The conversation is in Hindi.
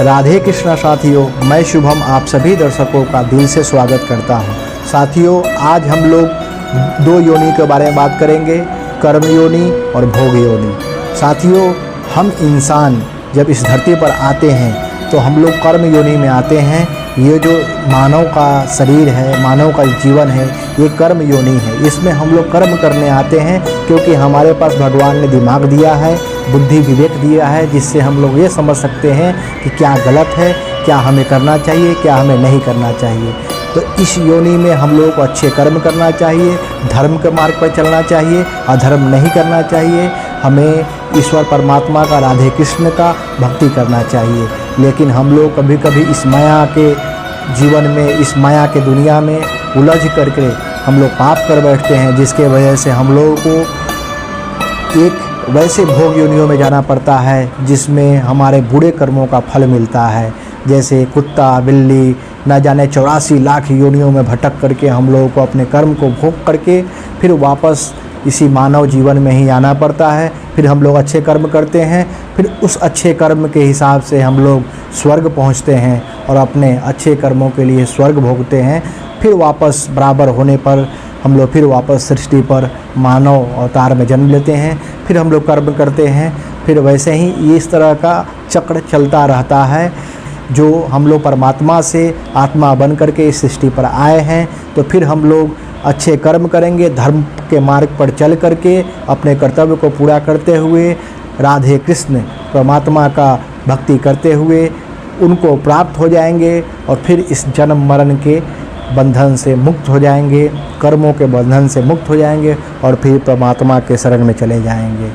राधे कृष्णा साथियों, मैं शुभम आप सभी दर्शकों का दिल से स्वागत करता हूं। साथियों, आज हम लोग दो योनि के बारे में बात करेंगे, कर्म योनि और भोग योनि। साथियों, हम इंसान जब इस धरती पर आते हैं तो हम लोग कर्म योनि में आते हैं। ये जो मानव का शरीर है, मानव का जीवन है, ये कर्म योनि है। इसमें हम लोग कर्म करने आते हैं क्योंकि हमारे पास भगवान ने दिमाग दिया है, बुद्धि विवेक दिया है, जिससे हम लोग ये समझ सकते हैं कि क्या गलत है, क्या हमें करना चाहिए, क्या हमें नहीं करना चाहिए। तो इस योनि में हम लोग को अच्छे कर्म करना चाहिए, धर्म के मार्ग पर चलना चाहिए, अधर्म नहीं करना चाहिए। हमें ईश्वर परमात्मा का, राधे कृष्ण का भक्ति करना चाहिए। लेकिन हम लोग कभी कभी इस माया के जीवन में, इस माया के दुनिया में उलझ करके हम लोग पाप कर बैठते हैं, जिसके वजह से हम लोगों को एक वैसे भोग योनियों में जाना पड़ता है जिसमें हमारे बुरे कर्मों का फल मिलता है। जैसे कुत्ता, बिल्ली, न जाने 84 लाख योनियों में भटक करके हम लोगों को अपने कर्म को भोग करके फिर वापस इसी मानव जीवन में ही आना पड़ता है। फिर हम लोग अच्छे कर्म करते हैं, फिर उस अच्छे कर्म के हिसाब से हम लोग स्वर्ग पहुंचते हैं और अपने अच्छे कर्मों के लिए स्वर्ग भोगते हैं। फिर वापस बराबर होने पर हम लोग फिर वापस सृष्टि पर मानव अवतार में जन्म लेते हैं। फिर हम लोग कर्म करते हैं, फिर वैसे ही इस तरह का चक्र चलता रहता है। जो हम लोग परमात्मा से आत्मा बन करके इस सृष्टि पर आए हैं, तो फिर हम लोग अच्छे कर्म करेंगे, धर्म के मार्ग पर चल करके अपने कर्तव्य को पूरा करते हुए राधे कृष्ण परमात्मा का भक्ति करते हुए उनको प्राप्त हो जाएंगे और फिर इस जन्म मरण के बंधन से मुक्त हो जाएंगे, कर्मों के बंधन से मुक्त हो जाएंगे और फिर परमात्मा के शरण में चले जाएंगे।